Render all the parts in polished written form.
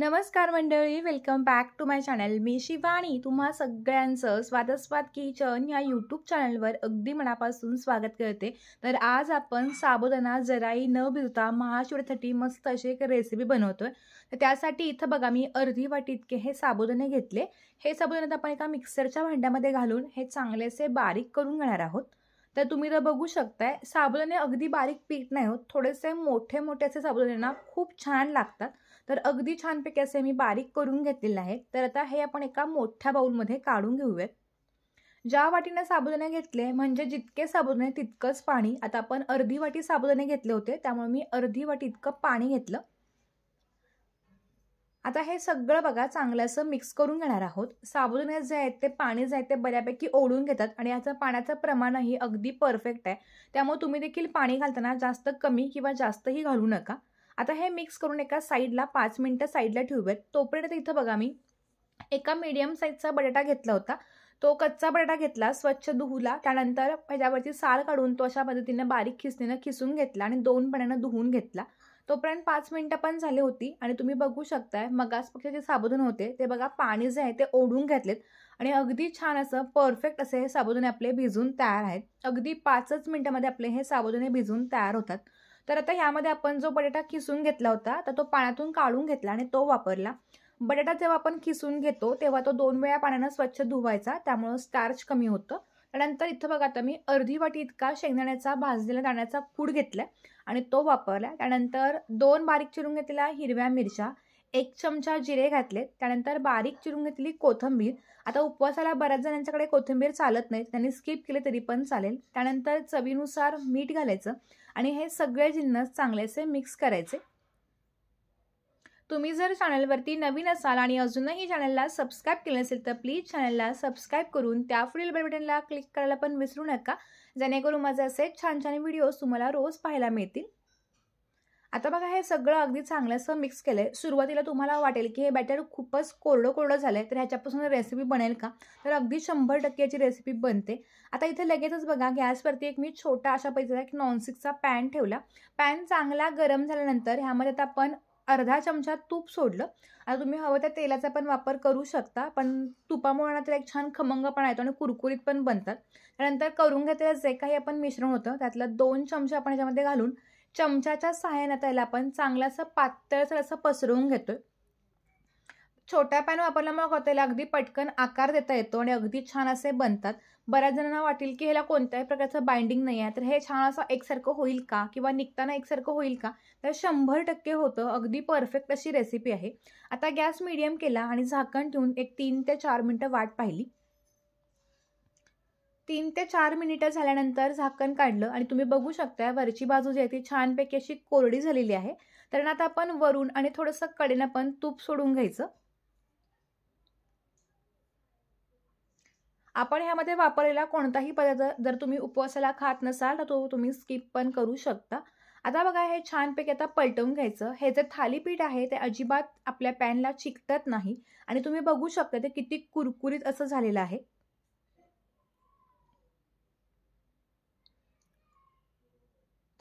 नमस्कार मंडळी, welcome back to my channel. मी शिवानी तुम्हा सगळ्यांचं स्वाद किचन या यूट्यूब चॅनलवर अगदी मनापासून स्वागत करते. तर आज आपण साबुदाणा जराही न भिजता महाशिवरात्रीसाठी मस्त अशी एक रेसिपी बनवतोय. तर त्यासाठी इथं बघा मी अर्धी वाटी इतके हे साबुदाणे घेतले. हे साबुदाणे आपण एका मिक्सरच्या भांड्यामध्ये घालून हे चांगलेसे बारीक करून घेणार आहोत. तर तुम्ही तर बघू शकताय साबुदाणे अगदी बारीक पीठ नाही होत, थोडेसे मोठे मोठे असे साबुदाणे ना खूप छान लागतात. तर अगदी छानपैकी असे मी बारीक करून घेतलेले आहे. तर आता हे आपण एका मोठ्या बाउलमध्ये काढून घेऊयात. ज्या वाटीने साबुदाणे घेतले म्हणजे जितके साबुदाणे तितकंच पाणी. आता आपण अर्धी वाटी साबुदाणे घेतले होते त्यामुळे मी अर्धी वाटी इतकं पाणी घेतलं. आता हे सगळं बघा चांगलं असं मिक्स करून घेणार आहोत. साबुदाणे जे आहेत ते पाणी जे आहे ते बऱ्यापैकी ओढून घेतात आणि याचं पाण्याचं प्रमाणही अगदी परफेक्ट आहे. त्यामुळे तुम्ही देखील पाणी घालताना जास्त कमी किंवा जास्तही घालू नका. आता हे मिक्स करून एका साईडला 5 मिनिटं साईडला ठेवूयात. तोपर्यंत इथं बघा मी एका मीडियम साईजचा बटाटा घेतला होता. तो कच्चा बटाटा घेतला, स्वच्छ धुवला, त्यानंतर ह्याच्यावरची साल काढून तो अशा पद्धतीने बारीक खिसणीनं खिसून घेतला आणि 2 पाण्यानं धुवून घेतला. तोपर्यंत 5 मिनिटं पण झाली होती आणि तुम्ही बघू शकताय मगासपेक्षा जे साबुदाणे होते ते बघा पाणी जे आहे ते ओढून घेतलेत आणि अगदी छान असं परफेक्ट असे हे साबुदाणे आपले भिजून तयार आहेत. अगदी 5च मिनिटांमध्ये आपले हे साबुदाणे भिजून तयार होतात. तर आता ह्यामध्ये आपण जो बटाटा खिसून घेतला होता तर तो पाण्यातून काढून घेतला आणि तो वापरला. बटाटा जेव्हा आपण खिसून घेतो तेव्हा तो 2 वेळा पाण्यानं स्वच्छ धुवायचा, त्यामुळे स्टार्च कमी होतं. त्यानंतर इथं बघा आता मी अर्धी वाटी इतका शेंगदाण्याचा भाजलेला दाण्याचा कूट घेतलाय आणि तो वापरला. त्यानंतर 2 बारीक चिरून घेतलेल्या हिरव्या मिरच्या, 1 चमचा जिरे घातले, त्यानंतर बारीक चिरून घेतलेली कोथिंबीर. आता उपवासाला बऱ्याच जणांच्याकडे कोथिंबीर चालत नाही, त्यांनी स्किप केले तरी पण चालेल. त्यानंतर चवीनुसार मीठ घालायचं आणि हे सगळे जिन्नस चांगलेसे मिक्स करायचे. तुम्ही जर चॅनलवरती नवीन असाल आणि अजूनही चॅनलला सबस्क्राईब केले नसेल तर प्लीज चॅनलला सबस्क्राईब करून त्या पुढील बेल बटनला क्लिक करायला पण विसरू नका, जेणेकरून माझे असे छान छान व्हिडिओज तुम्हाला रोज पाहायला मिळतील. आता बघा हे सगळं अगदी चांगलं असं मिक्स केलंय. सुरुवातीला तुम्हाला वाटेल की हे बॅटर खूपच कोरडं झालंय, तर ह्याच्यापासून रेसिपी बनेल का? तर अगदी 100% याची रेसिपी बनते. आता इथे लगेचच बघा गॅसवरती एक मी छोटा अशा पैसा एक नॉनस्टिकचा पॅन ठेवला. पॅन चांगला गरम झाल्यानंतर ह्यामध्ये आता आपण अर्धा चमचा तूप सोडलं. आता तुम्ही हवं त्या तेलाचा पण वापर करू शकता, पण तुपामुळे त्याला एक छान खमंगपणा येतो आणि कुरकुरीत पण बनतात. त्यानंतर करून घेतलेलं जे काही आपण मिश्रण होतं त्यातलं 2 चमचे आपण ह्याच्यामध्ये घालून चमच्याच्या सहाय्याने त्याला आपण चांगलं असं पातळसर असं पसरवून घेतोय. छोटा पॅन वापरल्यामुळे त्याला अगदी पटकन आकार देता येतो आणि अगदी छान असे बनतात. बऱ्याच जणांना वाटेल की ह्याला कोणत्याही प्रकारचं बाइंडिंग नाही आहे, तर हे छान असं एकसारखं होईल का किंवा निघताना एकसारखं होईल का? तर 100% होतं. अगदी परफेक्ट अशी रेसिपी आहे. आता गॅस मीडियम केला आणि झाकण ठेवून एक 3 ते 4 मिनिटं वाट पाहिली. 3 ते 4 मिनिटं झाल्यानंतर झाकण काढलं आणि तुम्ही बघू शकता वरची बाजू जी आहे ती छानपैकी अशी कोरडी झालेली आहे. तर आता आपण वरून आणि थोडंसं कडेनं पण तूप सोडून घ्यायचं. आपण ह्यामध्ये वापरलेला कोणताही पदार्थ जर तुम्ही उपवासाला खात नसाल तर तो तुम्ही स्किप पण करू शकता. आता बघा हे छानपैकी आता पलटवून घ्यायचं. हे जे थालीपीठ आहे ते अजिबात आपल्या पॅनला चिकटत नाही आणि तुम्ही बघू शकता ते किती कुरकुरीत असं झालेलं आहे.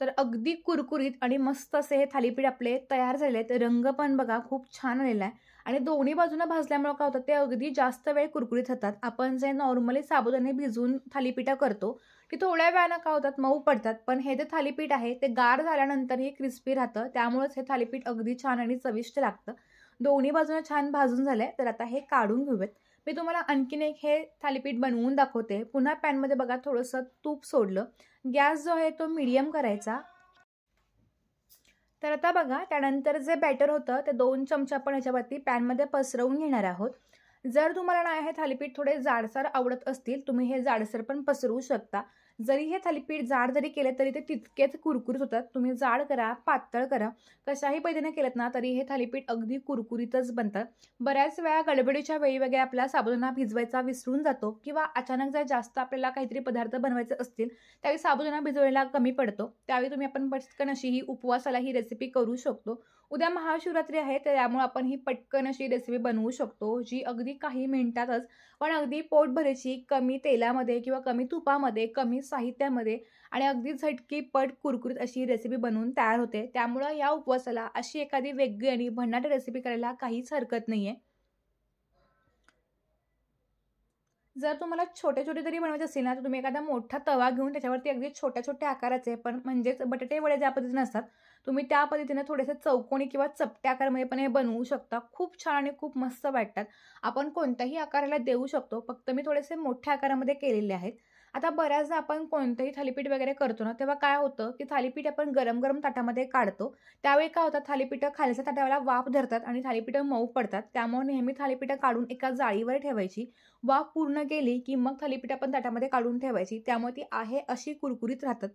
तर अगदी कुरकुरीत आणि मस्त असे हे थालीपीठ आपले तयार झालेले आहेत. रंग पण बघा खूप छान आलेला आहे आणि दोन्ही बाजूने भाजल्यामुळे काय होतं ते अगदी जास्त वेळ कुरकुरीत होतात. आपण जे नॉर्मली साबुदाणे भिजवून थालीपीठं करतो ती थोड्या वेळानं काय होतात मऊ पडतात, पण हे जे थालीपीठ आहे ते गार झाल्यानंतरही क्रिस्पी राहतं, त्यामुळेच हे थालीपीठ अगदी छान आणि चविष्ट लागतं. दोन्ही बाजूने छान भाजून झालंय. तर आता हे काढून घेऊयात. मी तुम्हाला आणखीन एक हे थालीपीठ बनवून दाखवते. पुन्हा पॅनमध्ये बघा थोडंसं तूप सोडलं. गॅस जो आहे तो मीडियम करायचा. तर आता बघा त्यानंतर जे बॅटर होतं ते 2 चमचे आपण ह्याच्यावरती पॅनमध्ये पसरवून घेणार आहोत. जर तुम्हाला ना हे थालीपीठ थोडे जाडसर आवडत असतील तुम्ही हे जाडसर पण पसरवू शकता. जरी हे थालीपीठ जाड जरी केले तरी ते तितकेच कुरकुरीत होतात. तुम्ही जाड करा, पातळ करा, कशाही पद्धतीने केलं ना तरी हे थालीपीठ अगदी कुरकुरीतच बनतात. बऱ्याच वेळा गडबडीच्या वेळी वगैरे आपला साबुदाणा भिजवायचा विसरून जातो किंवा अचानक जर जास्त आपल्याला काहीतरी पदार्थ बनवायचे असतील त्यावेळी साबुदाणा भिजवायला कमी पडतो. त्यावेळी तुम्ही आपण पटकन अशी ही उपवासाला ही रेसिपी करू शकतो. उद्या महाशिवरात्री आहे, तर त्यामुळे आपण ही पटकन अशी रेसिपी बनवू शकतो, जी अगदी काही मिनिटातच पण अगदी पोटभरेची, कमी तेलामध्ये किंवा कमी तुपामध्ये, कमी साहित्यामध्ये आणि अगदी झटकीपट कुरकुरीत अशी रेसिपी बनवून तयार होते. त्यामुळं या उपवासाला अशी एखादी वेगळी आणि भन्नाट रेसिपी करायला काहीच हरकत नाहीये. जर तुम्हाला छोटे-छोटे जरी बनवायचे असतील ना, तर तुम्ही एखादा मोठा तवा घेऊन त्याच्यावरती अगदी छोट्या-छोट्या आकाराचे पण म्हणजेच बटाटे वडे ज्या पद्धतीने असतात, तुम्ही त्या पद्धतीने थोडेसे चौकोनी किंवा चपट्या आकारामध्ये पण हे बनवू शकता. खूप छान आणि खूप मस्त वाटतात. आपण कोणत्याही आकाराला देऊ शकतो. फक्त मी थोडेसे मोठ्या आकारामध्ये केलेले आहेत. आता बऱ्याचदा आपण कोणतंही थालीपीठ वगैरे करतो ना, तेव्हा काय होतं, की थालीपीठ आपण गरम-गरम ताटामध्ये काढतो. त्यावेळी काय होतं, थालीपीठं खालच्या ताटाला वाफ धरतात आणि थालीपीठं मऊ पडतात. त्यामुळे नेहमी थालीपीठं काढून एका जाळीवर ठेवायची. वाफ पूर्ण गेली, की मग थालीपीठ आपण ताटामध्ये काढून ठेवायची. त्यामुळे ती आहे अशी कुरकुरीत राहतात.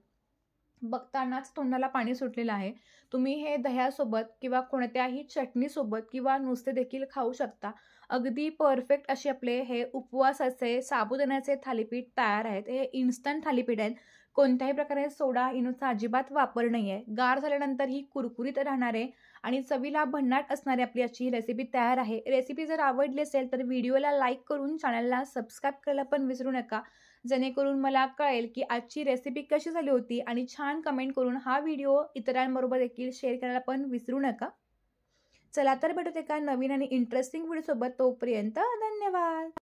बघतानाच तोंडाला पाणी सुटलेलं आहे. तुम्ही हे दह्यासोबत किंवा कोणत्याही चटणीसोबत किंवा नुसते देखील खाऊ शकता. अगदी परफेक्ट असे आपले हे उपवासाचे साबुदाण्याचे थालीपीठ तयार आहेत. हे इन्स्टंट थालीपीठ आहेत. कोणत्याही प्रकारे सोडा, इनोचा अजिबात वापर नाही आहे. गार झाल्यानंतर ही कुरकुरीत राहणारे आणि चवीला भन्नाट असणारी आपली आजची रेसिपी तयार आहे. रेसिपी जर आवडली असेल तर व्हिडिओला लाईक करून चॅनलला सबस्क्राईब करायला पण विसरू नका. जेणेकरून मला कळेल की आजची रेसिपी कशी झाली होती आणि छान कमेंट करून हा व्हिडिओ इतरांबरोबर देखील शेअर करायला पण विसरू नका. चला तर भेटूत एका नवीन आणि इंटरेस्टिंग व्हिडिओसोबत. तोपर्यंत धन्यवाद.